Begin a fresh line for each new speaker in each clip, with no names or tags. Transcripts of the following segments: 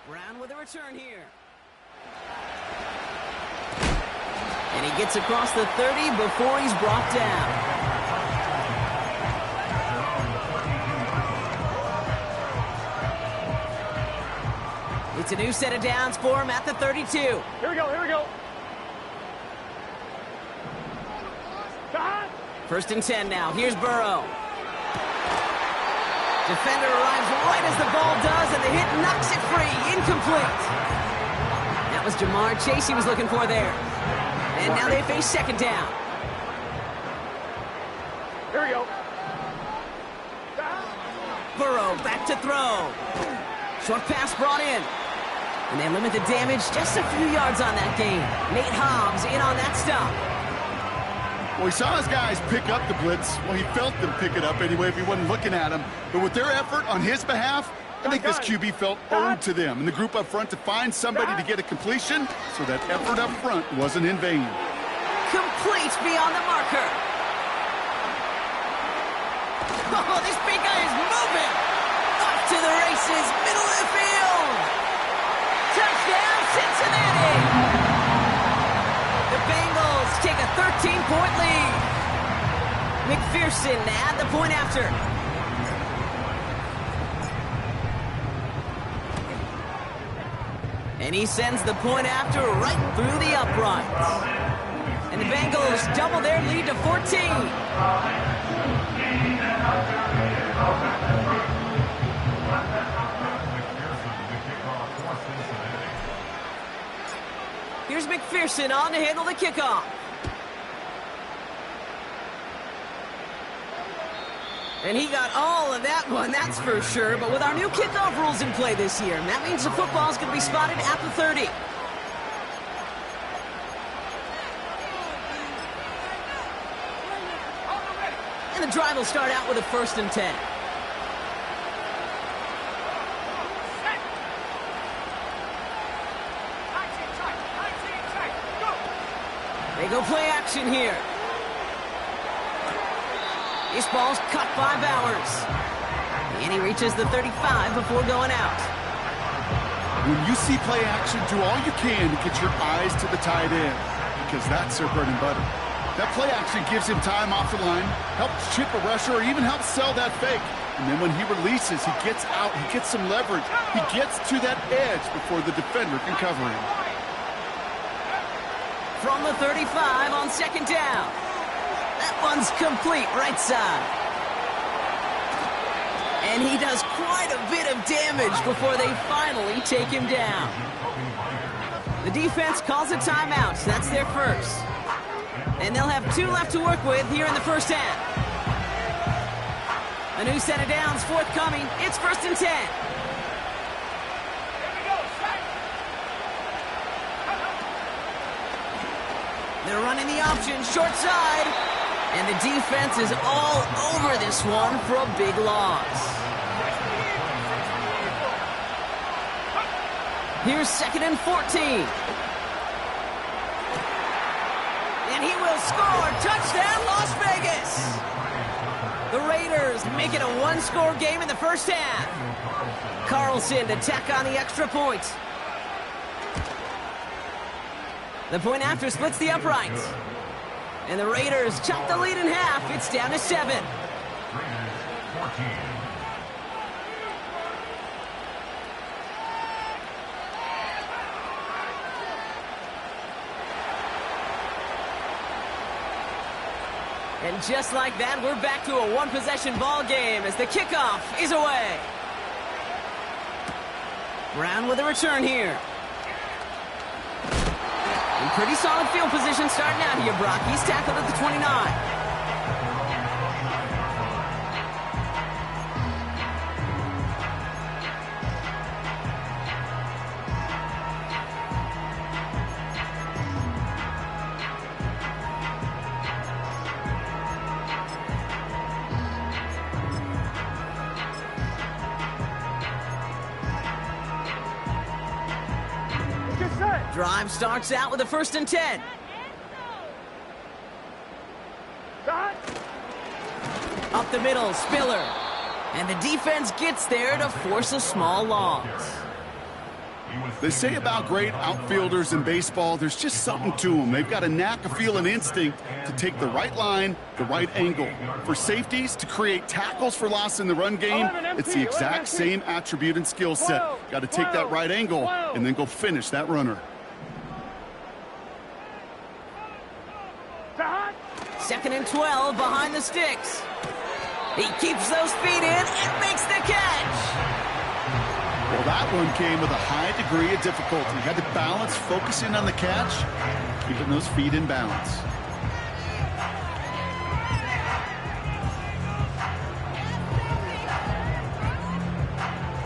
Brown with a return here. And he gets across the 30 before he's brought down. It's a new set of downs for him at the 32.
Here we go, here we go.
First and 10 now. Here's Burrow. Defender arrives right as the ball does, and the hit knocks it free. Incomplete. That was Jamar Chase he was looking for there. And now they face second down.
Here we go.
Burrow back to throw. Short pass brought in. And they limit the damage just a few yards on that game. Nate Hobbs in on that stop.
Well, he saw his guys pick up the blitz. Well, he felt them pick it up anyway if he wasn't looking at him. But with their effort on his behalf, I think this QB felt owed to them and the group up front to find somebody to get a completion, so that effort up front wasn't in vain.
Complete beyond the marker. Oh, this big guy is moving. Off to the races, middle of the field. Touchdown, Cincinnati. The Bengals take a 13-point lead. McPherson to add the point after. And he sends the point after right through the uprights. And the Bengals double their lead to 14. Here's McPherson on to handle the kickoff. And he got all of that one, that's for sure. But with our new kickoff rules in play this year, that means the football is going to be spotted at the 30. And the drive will start out with a first and 10. They go play action here. This ball's cut by Bowers. And he reaches the 35 before going out.
When you see play action, do all you can to get your eyes to the tight end, because that's their bread and butter. That play action gives him time off the line, helps chip a rusher, or even helps sell that fake. And then when he releases, he gets out, he gets some leverage. He gets to that edge before the defender can cover him.
From the 35 on second down. That one's complete right side. And he does quite a bit of damage before they finally take him down. The defense calls a timeout. That's their first. And they'll have 2 left to work with here in the first half. A new set of downs forthcoming. It's first and 10. They're running the option, short side. And the defense is all over this one for a big loss. Here's second and 14. And he will score. Touchdown, Las Vegas. The Raiders make it a one-score game in the first half. Carlson to tack on the extra point. The point after splits the uprights. And the Raiders chop the lead in half. It's down to 7. And just like that, we're back to a one-possession ball game as the kickoff is away. Brown with a return here. In pretty solid field position starting out here, Brock. He's tackled at the 29. Drive starts out with a first and 10. Up the middle, Spiller. And the defense gets there to force a small loss.
They say about great outfielders in baseball, there's just something to them. They've got a knack, a feel, an instinct to take the right line, the right angle. For safeties, to create tackles for loss in the run game, it's the exact same attribute and skill set. Got to take that right angle and then go finish that runner.
Second and 12 behind the sticks. He keeps those feet in and makes the catch.
Well, that one came with a high degree of difficulty. You had to balance, focusing on the catch, keeping those feet in balance.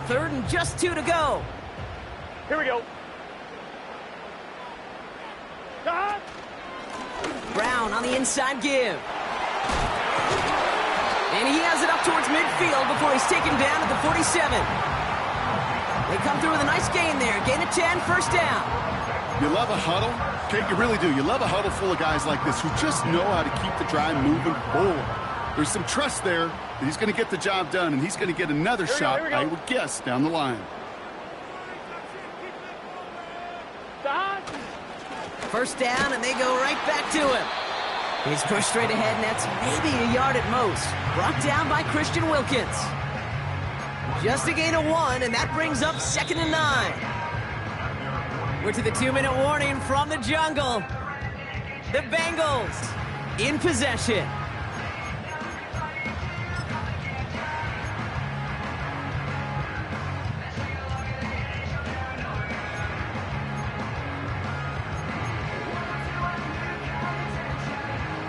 Third and just 2 to go.
Here we go.
Brown on the inside give. And he has it up towards midfield before he's taken down at the 47. They come through with a nice gain there. Gain of 10, first down.
You love a huddle? Okay, you really do. You love a huddle full of guys like this who just know how to keep the drive moving forward. There's some trust there that he's going to get the job done, and he's going to get another shot, I would guess, down the line.
First down, and they go right back to him. He's pushed straight ahead, and that's maybe a yard at most. Brought down by Christian Wilkins. Just a gain of 1, and that brings up 2nd and 9. We're to the 2-minute warning from the jungle. The Bengals in possession.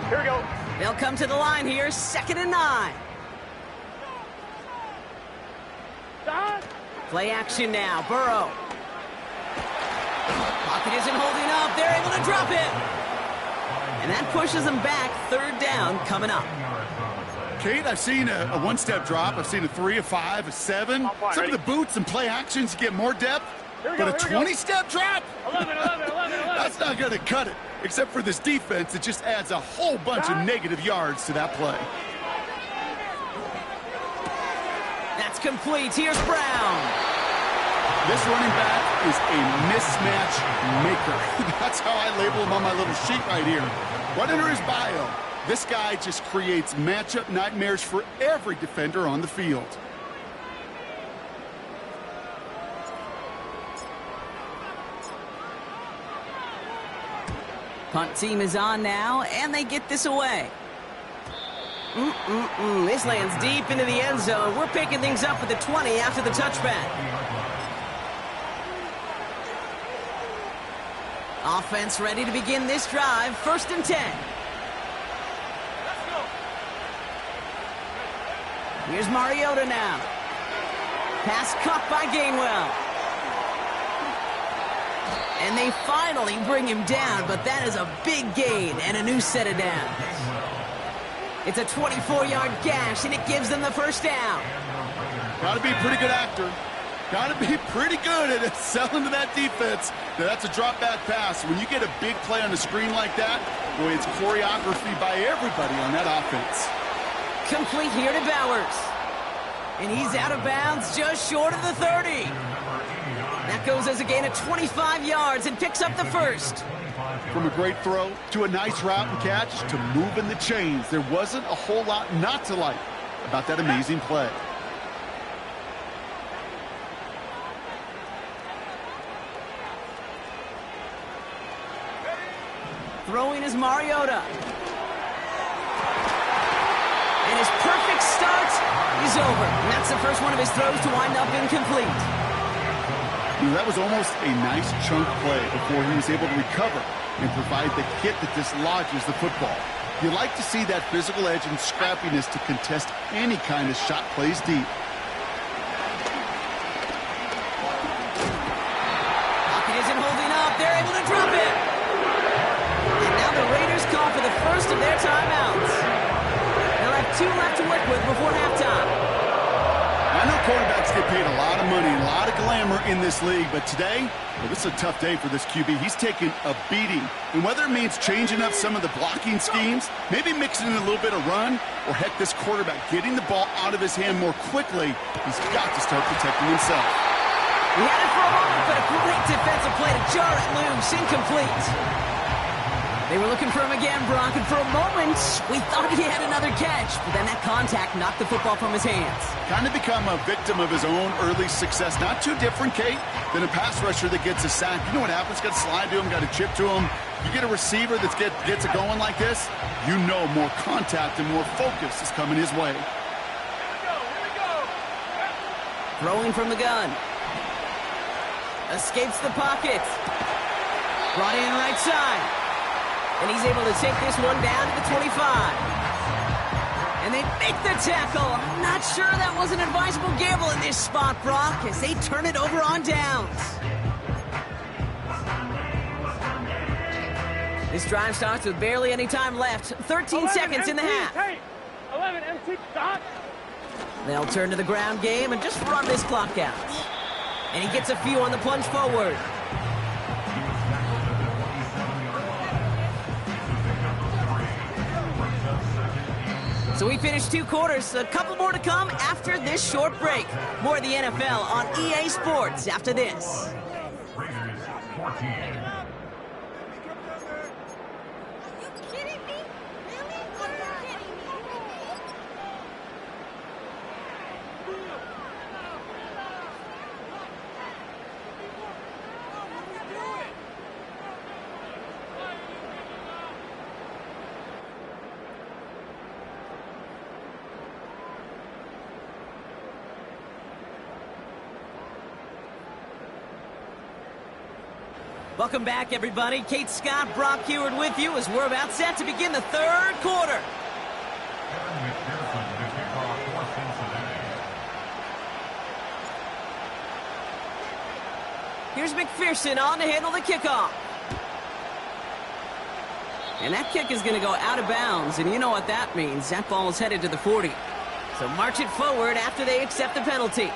Here we go.
They'll come to the line here, 2nd and 9. Play action now, Burrow. Pocket isn't holding up. They're able to drop it. And that pushes them back. 3rd down coming up.
Kate, I've seen a one-step drop. I've seen a 3, a 5, a 7. Some of the boots and play actions get more depth. But a 20-step drop?
11.
That's not going to cut it. Except for this defense, it just adds a whole bunch of negative yards to that play.
That's complete. Here's Brown.
This running back is a mismatch maker. That's how I label him on my little sheet right here. Right under his bio, this guy just creates matchup nightmares for every defender on the field.
Punt team is on now, and they get this away. This lands deep into the end zone. We're picking things up at the 20 after the touchback. Offense ready to begin this drive. 1st and 10. Here's Mariota now. Pass caught by Gainwell. And they finally bring him down, but that is a big gain and a new set of downs. It's a 24-yard gash, and it gives them the 1st down.
Got to be a pretty good actor. Got to be pretty good at selling to that defense. That's a drop-back pass. When you get a big play on the screen like that, boy, it's choreography by everybody on that offense.
Complete here to Bowers. And he's out of bounds just short of the 30. That goes as a gain of 25 yards and picks up the 1st.
From a great throw to a nice route and catch to moving the chains, there wasn't a whole lot not to like about that amazing play.
Throwing is Mariota. And his perfect start is over. And that's the first one of his throws to wind up incomplete.
That was almost a nice chunk play before he was able to recover and provide the hit that dislodges the football. You like to see that physical edge and scrappiness to contest any kind of shot plays deep.
Pocket isn't holding up. They're able to drop it. And now the Raiders call for the first of their timeouts. They'll have 2 left to work with before halftime.
I know quarterbacks get paid a lot of money and a lot of glamour in this league, but today, well, this is a tough day for this QB. He's taking a beating. And whether it means changing up some of the blocking schemes, maybe mixing in a little bit of run, or heck, this quarterback getting the ball out of his hand more quickly, he's got to start protecting himself.
He had it for a moment, but a great defensive play to jar it loose. Incomplete. They were looking for him again, Brock, and for a moment, we thought he had another catch. But then that contact knocked the football from his hands.
Kind of become a victim of his own early success. Not too different, Kate, than a pass rusher that gets a sack. You know what happens? Got to slide to him, got to chip to him. You get a receiver that gets it going like this, you know more contact and more focus is coming his way.
Here we go.
Throwing from the gun. Escapes the pocket. Brought in right side. And he's able to take this one down to the 25. And they make the tackle. I'm not sure that was an advisable gamble in this spot, Brock, as they turn it over on downs. This drive starts with barely any time left. 13 seconds in the half.
Hey, 11 MT, stop.
They'll turn to the ground game and just run this clock out. And he gets a few on the plunge forward. So we finished 2 quarters, a couple more to come after this short break. More of the NFL on EA Sports after this. Welcome back, everybody. Kate Scott, Brock Heward with you as we're about set to begin the 3rd quarter. Here's McPherson on to handle the kickoff. And that kick is going to go out of bounds, and you know what that means. That ball is headed to the 40. So march it forward after they accept the penalty.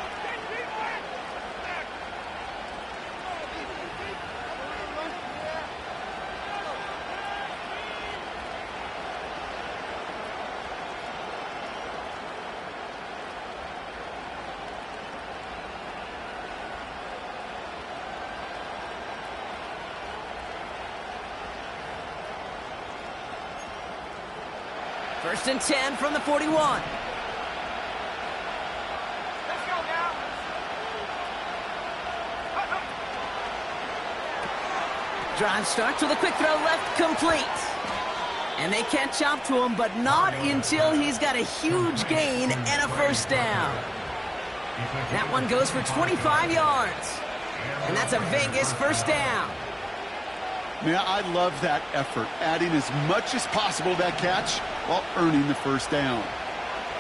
First and 10 from the 41.
Let's go now.
Drive starts with a quick throw left, complete. And they catch up to him, but not until he's got a huge gain and a first down. That one goes for 25 yards. And that's a Vegas first down.
Yeah, I love that effort, adding as much as possible to that catch while earning the first down.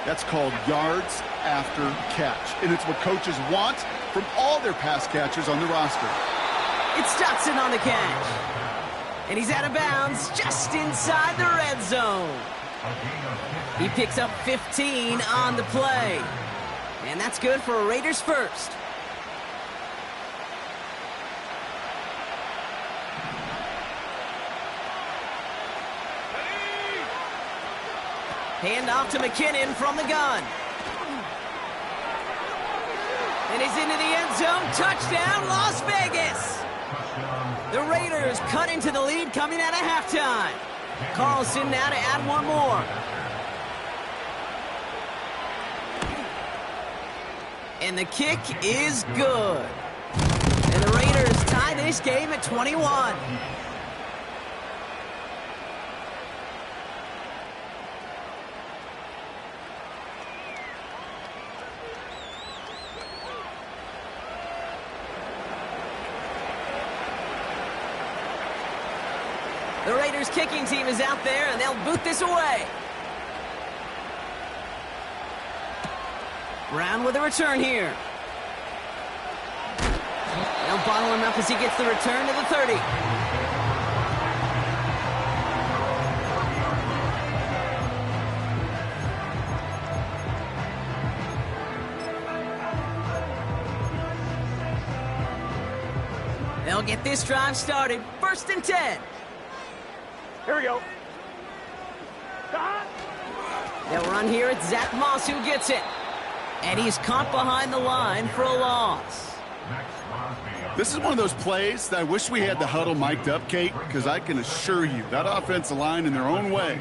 That's called yards after catch, and it's what coaches want from all their pass catchers on the roster.
It's Dotson on the catch. And he's out of bounds just inside the red zone. He picks up 15 on the play. And that's good for a Raiders first. Hand off to McKinnon from the gun. And he's into the end zone. Touchdown, Las Vegas. The Raiders cut into the lead coming out of halftime. Carlson now to add one more. And the kick is good. And the Raiders tie this game at 21. The Raiders kicking team is out there, and they'll boot this away. Brown with a return here. They'll bottle him up as he gets the return to the 30. They'll get this drive started. First and 10.
Here we go.
They'll run here. It's Zach Moss who gets it. And he's caught behind the line for a loss.
This is one of those plays that I wish we had the huddle mic'd up, Kate, because I can assure you that offensive line in their own way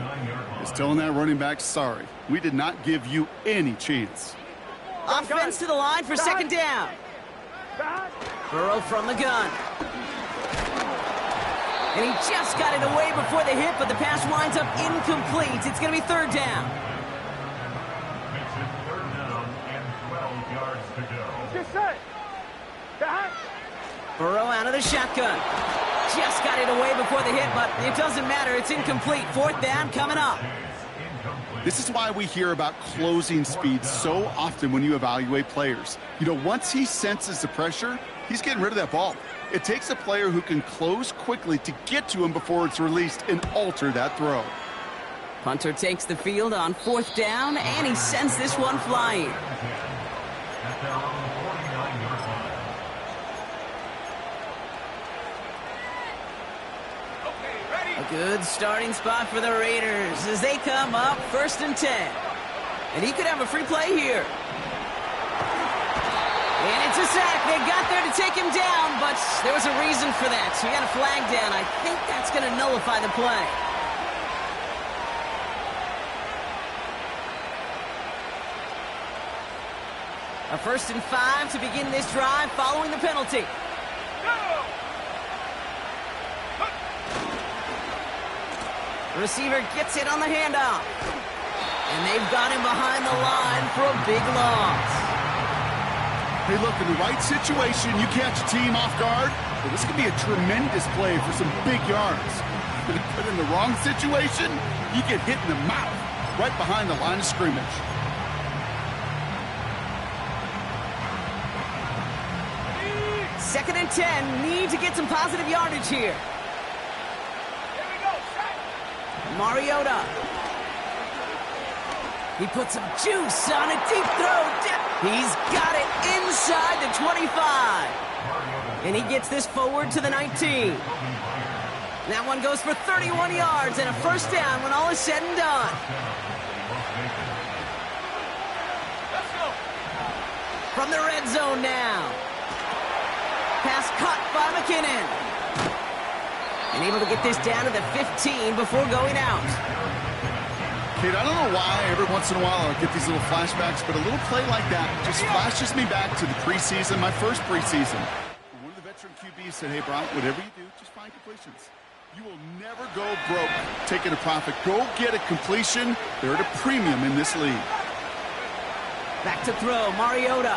is telling that running back, sorry, we did not give you any chance.
Offense to the line for second down. Burrow from the gun. And he just got it away before the hit, but the pass winds up incomplete. It's going to be third down.
Makes it third down and 12 yards to go.
Get set. Back.
Burrow out of the shotgun. Just got it away before the hit, but it doesn't matter. It's incomplete. Fourth down coming up.
This is why we hear about closing speed so often when you evaluate players. You know, once he senses the pressure, he's getting rid of that ball. It takes a player who can close quickly to get to him before it's released and alter that throw.
Punter takes the field on fourth down, and he sends this one flying.
At their own 49-yard line.
Okay, ready.
A good starting spot for the Raiders as they come up first and 10. And he could have a free play here. And it's a sack. They got there to take him down, but there was a reason for that. So he got a flag down. I think that's going to nullify the play. A 1st and 5 to begin this drive following the penalty.
Go.
The receiver gets it on the handoff. And they've got him behind the line for a big loss.
Hey, look, in the right situation, you catch a team off guard, well, this could be a tremendous play for some big yards. But in the wrong situation, you get hit in the mouth right behind the line of scrimmage.
Second and 10, need to get some positive yardage here.
Here we go. Set.
Mariota. He puts some juice on a deep throw. He's got it inside the 25. And he gets this forward to the 19. That one goes for 31 yards and a first down when all is said and done.
Let's go.
From the red zone now. Pass caught by McKinnon. And able to get this down to the 15 before going out.
Kate, I don't know why every once in a while I'll get these little flashbacks, but a little play like that just flashes me back to the preseason, my first preseason. One of the veteran QBs said, hey, Brock, whatever you do, just find completions. You will never go broke taking a profit. Go get a completion. They're at a premium in this league.
Back to throw, Mariota.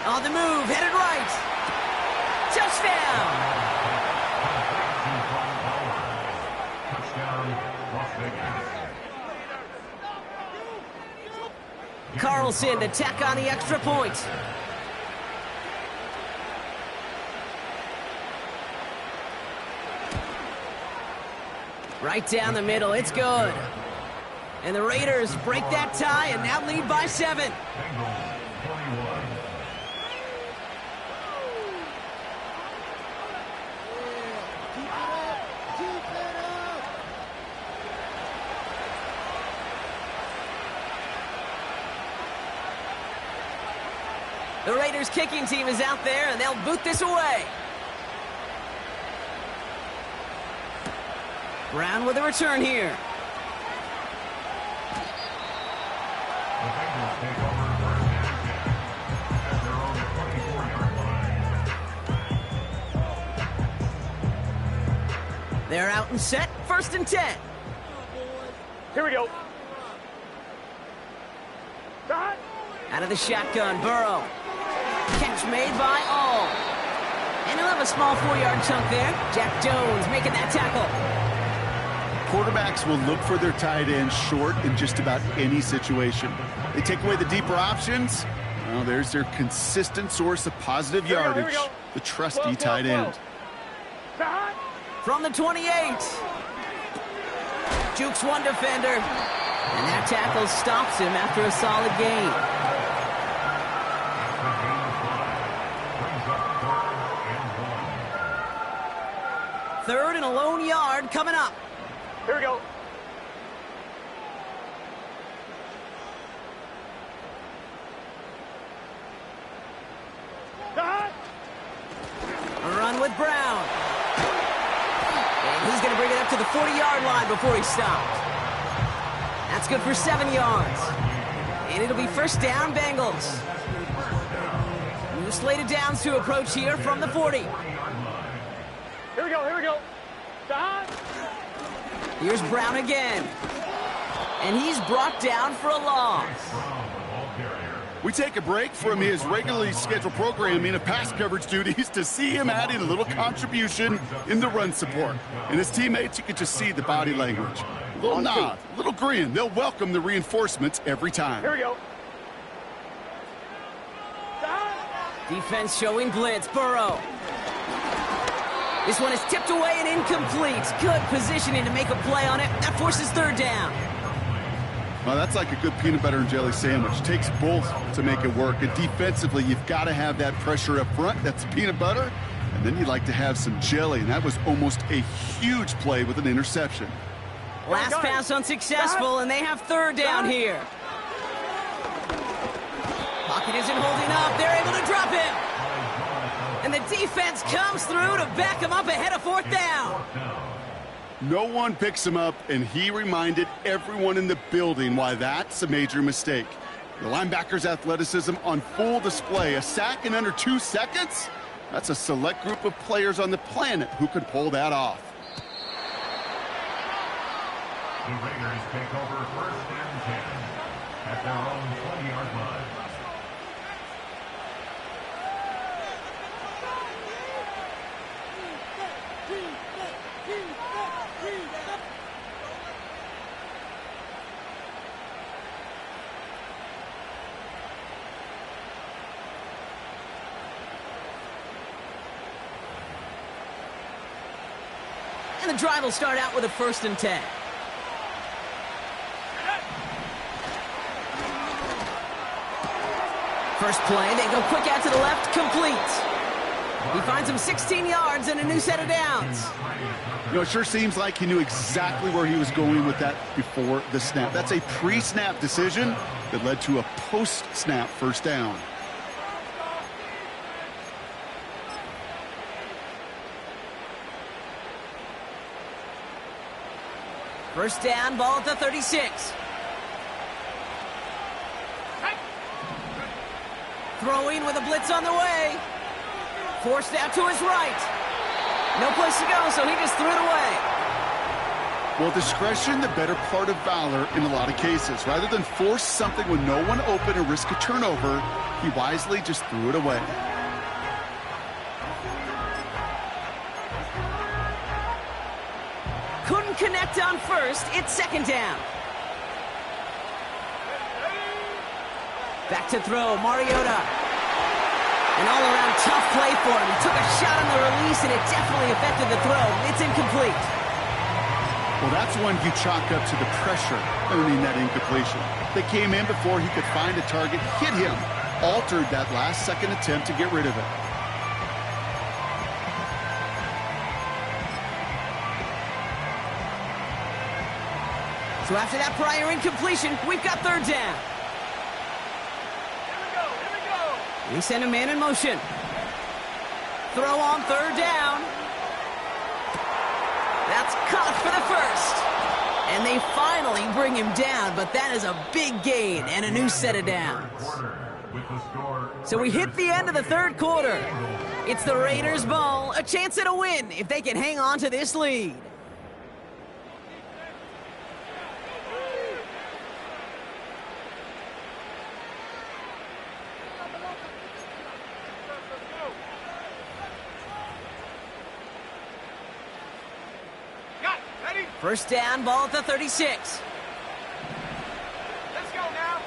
On the move, headed right. Touchdown!
Touchdown, Las Vegas.
Carlson to tack on the extra point. Right down the middle, it's good. And the Raiders break that tie and now lead by 7.
Bengals, 21.
The Raiders kicking team is out there, and they'll boot this away. Brown with a return here.
The Bengals take over first and 10 at their own 24-yard line.
They're out and set, 1st and 10.
Here we go. Stop.
Out of the shotgun, Burrow. Catch made by All. And he'll have a small 4-yard chunk there. Jack Jones making that tackle.
Quarterbacks will look for their tight end short in just about any situation. They take away the deeper options. Well, there's their consistent source of positive
Here we
yardage,
go.
the trusty tight end.
Stop.
From the 28. Jukes one defender. And that tackle stops him after a solid gain. Third and a lone yard coming up.
Here we go. Stop.
run with Brown. And he's going to bring it up to the 40-yard line before he stopped. That's good for 7 yards. And it'll be first down, Bengals. New slated downs to approach here from the 40.
Here we go, here we go. Stop.
Here's Brown again. And he's brought down for a loss.
We take a break from his regularly scheduled programming of pass coverage duties to see him adding a little contribution in the run support. And his teammates, you can just see the body language. A little nod, a little grin. They'll welcome the reinforcements every time.
Here we go.
Defense showing blitz. Burrow. This one is tipped away and incomplete. Good positioning to make a play on it. That forces third down.
Well, that's like a good peanut butter and jelly sandwich. It takes both to make it work. And defensively, you've got to have that pressure up front. That's peanut butter. And then you'd like to have some jelly. And that was almost a huge play with an interception.
Last pass unsuccessful, and they have third down here. Pocket isn't holding up. They're able to drop him. And the defense comes through to back him up ahead of fourth down.
No one picks him up, and he reminded everyone in the building why that's a major mistake. The linebacker's athleticism on full display. A sack in under 2 seconds? That's a select group of players on the planet who could pull that off.
The Raiders take over first and 10 at their own 20-yard line.
And the drive will start out with a 1st and 10. First play, they go quick out to the left, complete. He finds him 16 yards and a new set of downs.
You know, it sure seems like he knew exactly where he was going with that before the snap. That's a pre-snap decision that led to a post-snap first down.
First down, ball at the 36. Throwing with a blitz on the way. Forced out to his right. No place to go, so he just threw it away.
Well, discretion, the better part of valor in a lot of cases. Rather than force something with no one open and risk a turnover, he wisely just threw it away.
Couldn't connect on first. It's second down. Back to throw, Mariota. An all-around tough play for him. He took a shot on the release, and it definitely affected the throw. It's incomplete.
Well, that's one you chalk up to the pressure earning that incompletion. They came in before he could find a target, hit him, altered that last-second attempt to get rid of it.
So after that prior incompletion, we've got third down. We send a man in motion. Throw on third down. That's caught for the first. And they finally bring him down, but that is a big gain and a new set of downs. So we hit the end of the third quarter. It's the Raiders' ball, a chance at a win if they can hang on to this lead. First down, ball at the 36.
Let's go now.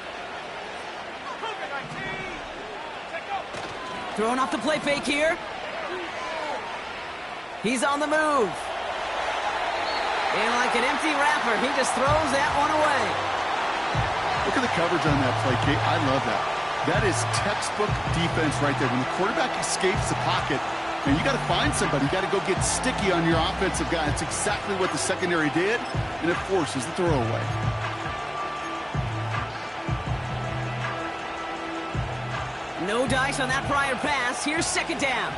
Throwing off the play fake here. He's on the move. And like an empty wrapper, he just throws that one away.
Look at the coverage on that play, Kate. I love that. That is textbook defense right there. When the quarterback escapes the pocket, and you got to find somebody. You got to go get sticky on your offensive guy. That's exactly what the secondary did, and it forces the throwaway.
No dice on that prior pass. Here's second down.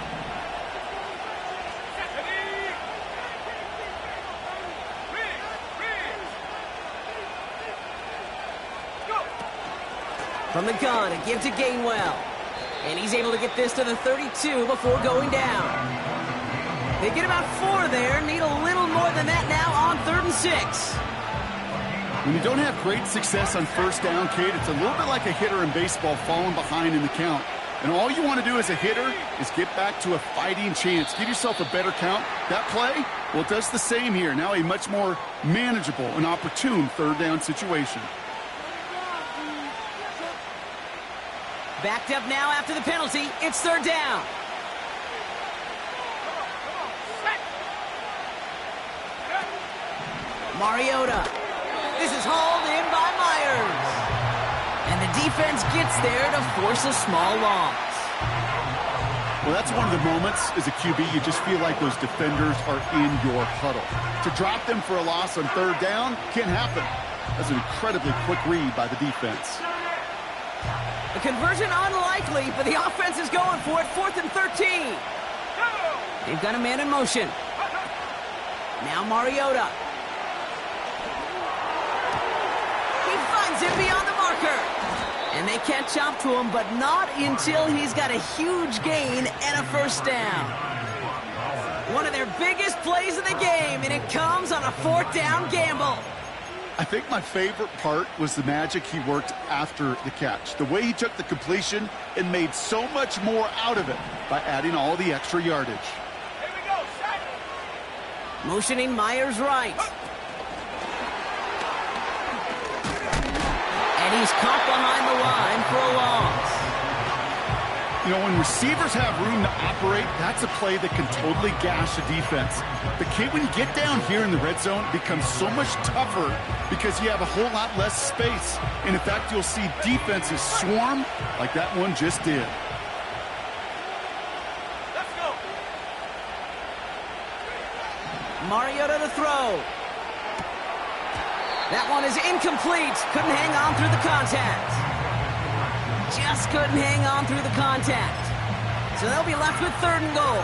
From the gun, a give to Gainwell. And he's able to get this to the 32 before going down. They get about 4 there, need a little more than that now on 3rd and 6.
When you don't have great success on first down, Kate, it's a little bit like a hitter in baseball falling behind in the count. And all you want to do as a hitter is get back to a fighting chance. Give yourself a better count. That play, well, it does the same here. Now a much more manageable and opportune 3rd down situation.
Backed up now after the penalty. It's 3rd down. Mariota. This is hauled in by Myers. And the defense gets there to force a small loss.
Well, that's one of the moments as a QB you just feel like those defenders are in your huddle. To drop them for a loss on 3rd down can't happen. That's an incredibly quick read by the defense.
A conversion unlikely, but the offense is going for it. 4th and 13. They've got a man in motion. Now Mariota. He finds him beyond the marker. And they can't chop to him, but not until he's got a huge gain and a 1st down. One of their biggest plays of the game, and it comes on a 4th down gamble.
I think my favorite part was the magic he worked after the catch. The way he took the completion and made so much more out of it by adding all the extra yardage.
Here we go, set.
Motioning Myers right. And he's caught behind the line for a loss.
You know, when receivers have room to operate, that's a play that can totally gash a defense. But, Kate, when you get down here in the red zone, it becomes so much tougher because you have a whole lot less space. And, in fact, you'll see defenses swarm like that one just did.
Let's go.
Mariota to throw. That one is incomplete. Couldn't hang on through the contact. Just couldn't hang on through the contact. So they'll be left with 3rd and goal.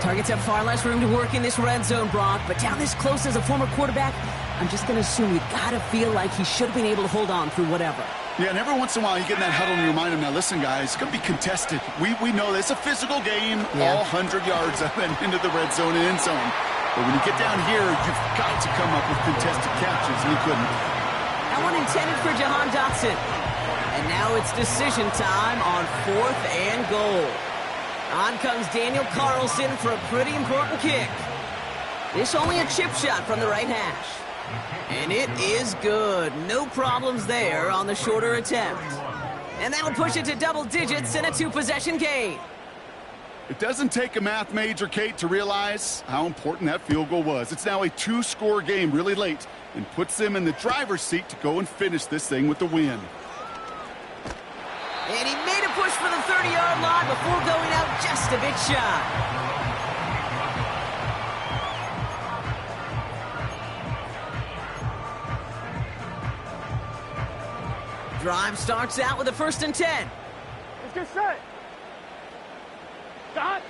Targets have far less room to work in this red zone, Brock, but down this close as a former quarterback, I'm just going to assume you got to feel like he should have been able to hold on through whatever.
Yeah, and every once in a while you get in that huddle and you remind him, now listen, guys, it's going to be contested. We know this. It's a physical game, all 100 yards up and into the red zone and end zone. But when you get down here, you've got to come up with contested catches, and he couldn't.
That one intended for Jahan Dotson. And now it's decision time on 4th and goal. On comes Daniel Carlson for a pretty important kick. This only a chip shot from the right hash. And it is good. No problems there on the shorter attempt. And that'll push it to double digits and a 2-possession game.
It doesn't take a math major, Kate, to realize how important that field goal was. It's now a 2-score game really late and puts them in the driver's seat to go and finish this thing with the win.
And he made a push for the 30-yard line before going out just a bit shy. Drive starts out with a 1st and 10.
Let's get set. Stop.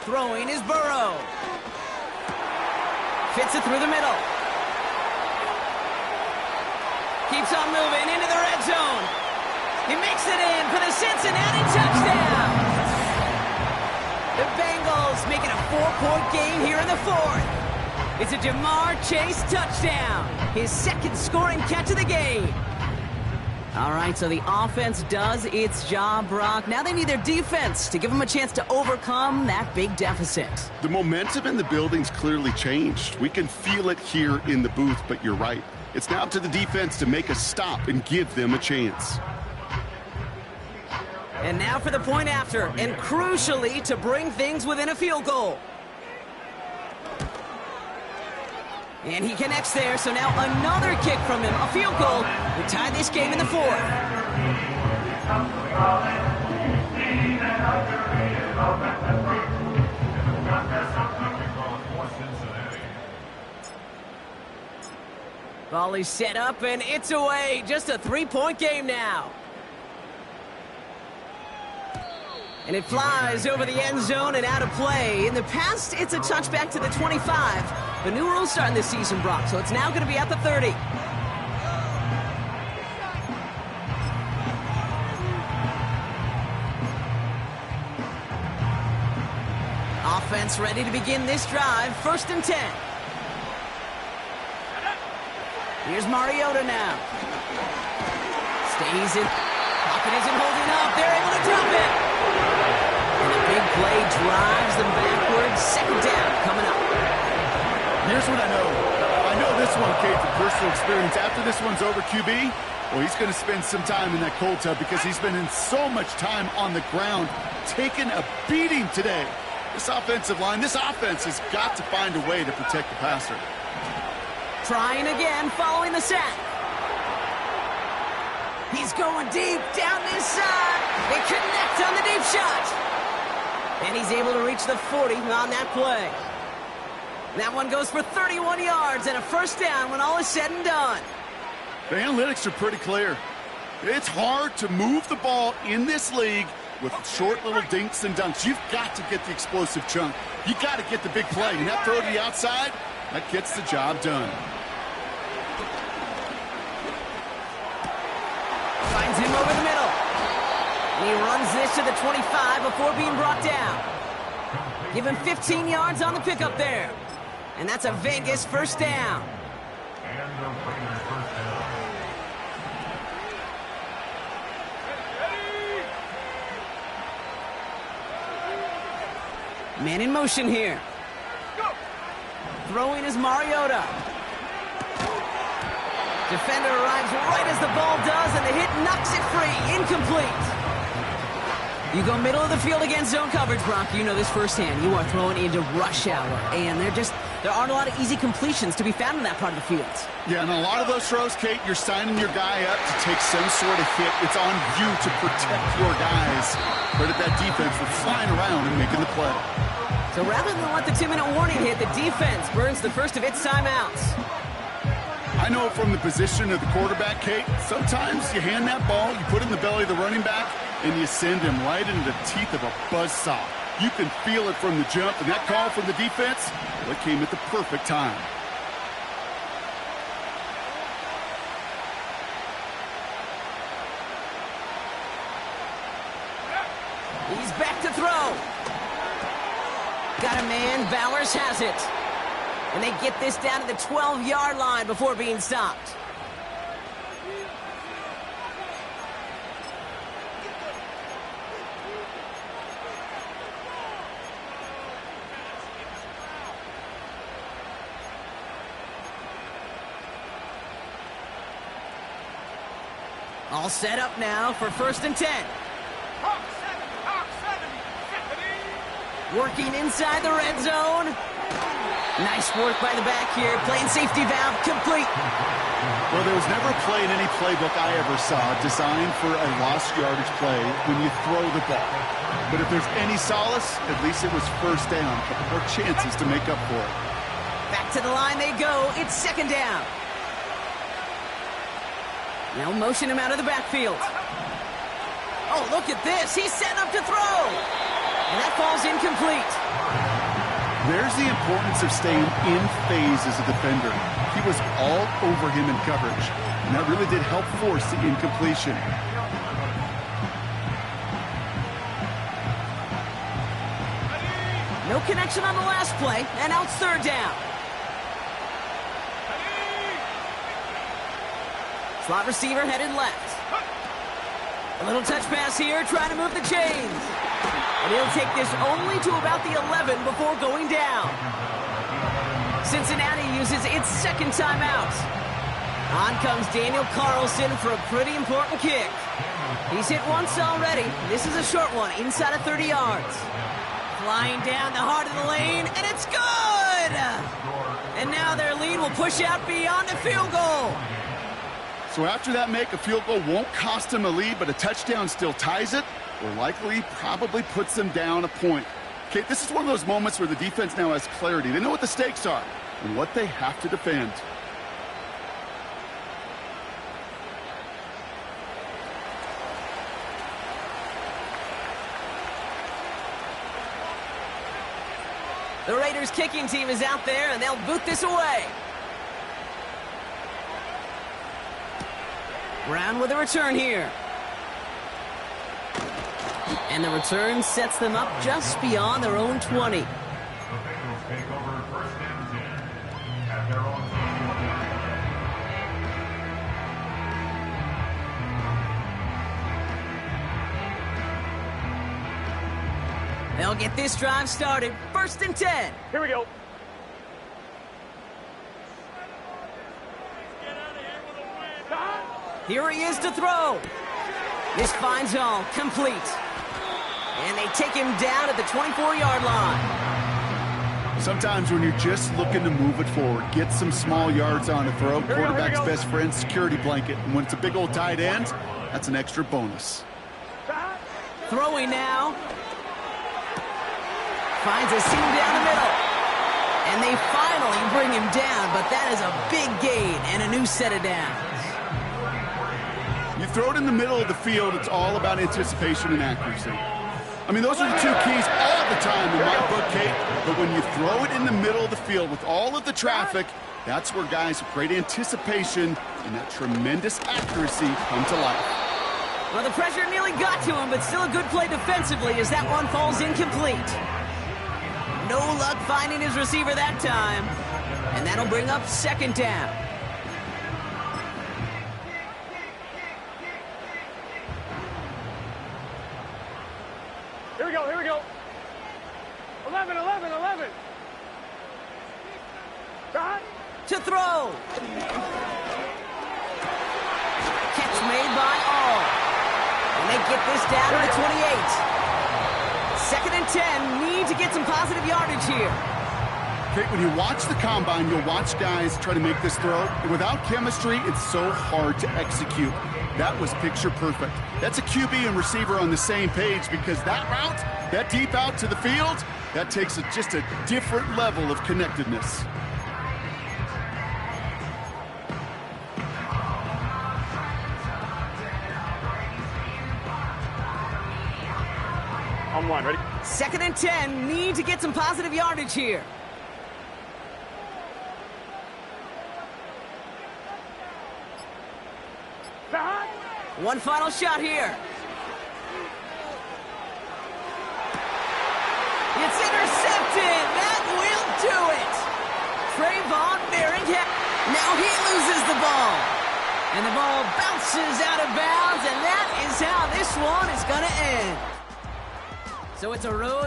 Throwing is Burrow. Fits it through the middle. Keeps on moving into the red zone. He makes it in for the Cincinnati touchdown. The Bengals making a 4-point game here in the 4th. It's a Jamar Chase touchdown. His 2nd scoring catch of the game. All right, so the offense does its job, Brock. Now they need their defense to give them a chance to overcome that big deficit.
The momentum in the building's clearly changed. We can feel it here in the booth, but you're right. It's now up to the defense to make a stop and give them a chance.
And now for the point after, and crucially to bring things within a field goal. And he connects there, so now another kick from him, a field goal, to tie this game in the 4th. Volley set up, and it's away. Just a 3-point game now. And it flies over the end zone and out of play. In the past, it's a touchback to the 25. The new rules starting this season, Brock, so it's now going to be at the 30. Offense ready to begin this drive. 1st and 10. Here's Mariota now. Stays in. Pocket isn't holding up. They're able to drop it. And the big play drives them backwards. 2nd down coming up.
Here's what I know. I know this one, Kate, from personal experience. After this one's over, QB, well, he's going to spend some time in that cold tub because he's been in so much time on the ground, taking a beating today. This offensive line, this offense has got to find a way to protect the passer.
Trying again, following the sack. He's going deep down this side. They connect on the deep shot. And he's able to reach the 40 on that play. That one goes for 31 yards and a 1st down when all is said and done.
The analytics are pretty clear. It's hard to move the ball in this league with short little dinks and dunks. You've got to get the explosive chunk. You got to get the big play. And that throw to the outside, that gets the job done.
Finds him over the middle. And he runs this to the 25 before being brought down. Give him 15 yards on the pickup there. And that's a Vegas 1st down.
And the Raiders 1st down.
Man in motion here. Throwing is Mariota. Defender arrives right as the ball does, and the hit knocks it free. Incomplete. You go middle of the field against zone coverage, Brock. You know this firsthand. You are throwing into rush hour, and there aren't a lot of easy completions to be found in that part of the field.
Yeah, and a lot of those throws, Kate, you're signing your guy up to take some sort of hit. It's on you to protect your guys. Credit that defense for flying around and making the play.
So rather than let the 2-minute warning hit, the defense burns the first of its timeouts.
I know from the position of the quarterback, Kate, sometimes you hand that ball, you put it in the belly of the running back, and you send him right into the teeth of a buzzsaw. You can feel it from the jump, and that call from the defense, well, it came at the perfect time.
He's back to throw. Got a man, Bowers has it. And they get this down to the 12-yard line before being stopped. All set up now for 1st and 10. Working inside the red zone. Nice work by the back here. Playing safety valve complete.
Well, there was never a play in any playbook I ever saw designed for a lost yardage play when you throw the ball. But if there's any solace, at least it was 1st down. A couple more chances to make up for it.
Back to the line they go. It's 2nd down. Now motion him out of the backfield. Oh, look at this. He's setting up to throw. And that ball's incomplete.
There's the importance of staying in phase as a defender. He was all over him in coverage, and that really did help force the incompletion.
No connection on the last play, and now it's 3rd down. Slot receiver headed left. A little touch pass here, trying to move the chains. And he'll take this only to about the 11 before going down. Cincinnati uses its 2nd timeout. On comes Daniel Carlson for a pretty important kick. He's hit once already. This is a short one, inside of 30 yards. Flying down the heart of the lane, and it's good! And now their lead will push out beyond the field goal.
So after that make, a field goal won't cost them a lead, but a touchdown still ties it, or likely probably puts them down a point. Okay, this is one of those moments where the defense now has clarity. They know what the stakes are and what they have to defend.
The Raiders kicking team is out there, and they'll boot this away. Brown with a return here. And the return sets them up just beyond their own 20.
The Bengals take over first and 10 at their own 20.
They'll get this drive started. First and 10.
Here we go.
Here he is to throw. This finds home, complete. And they take him down at the 24-yard line.
Sometimes when you're just looking to move it forward, get some small yards on a throw, quarterback's best friend, security blanket. And when it's a big old tight end, that's an extra bonus.
Throwing now. Finds a seam down the middle. And they finally bring him down, but that is a big gain and a new set of downs.
You throw it in the middle of the field, it's all about anticipation and accuracy. I mean, those are the two keys all the time in my book, Kate. But when you throw it in the middle of the field with all of the traffic, that's where guys with great anticipation and that tremendous accuracy come to life.
Well, the pressure nearly got to him, but still a good play defensively as that one falls incomplete. No luck finding his receiver that time. And that'll bring up second down.
Here we go, here we go. 11, 11, 11. Shot.
To throw. Catch made by all. And they get this down to the 28. Second and 10. Need to get some positive yardage here.
Kate, when you watch the combine, you'll watch guys try to make this throw. And without chemistry, it's so hard to execute. That was picture perfect. That's a QB and receiver on the same page because that route, that deep out to the field, that takes just a different level of connectedness.
On one, ready?
Second and 10. Need to get some positive yardage here.
Shot.
One final shot here. It's intercepted. That will do it. Trayvon Merritt. Now he loses the ball. And the ball bounces out of bounds, and that is how this one is going to end. So it's a road.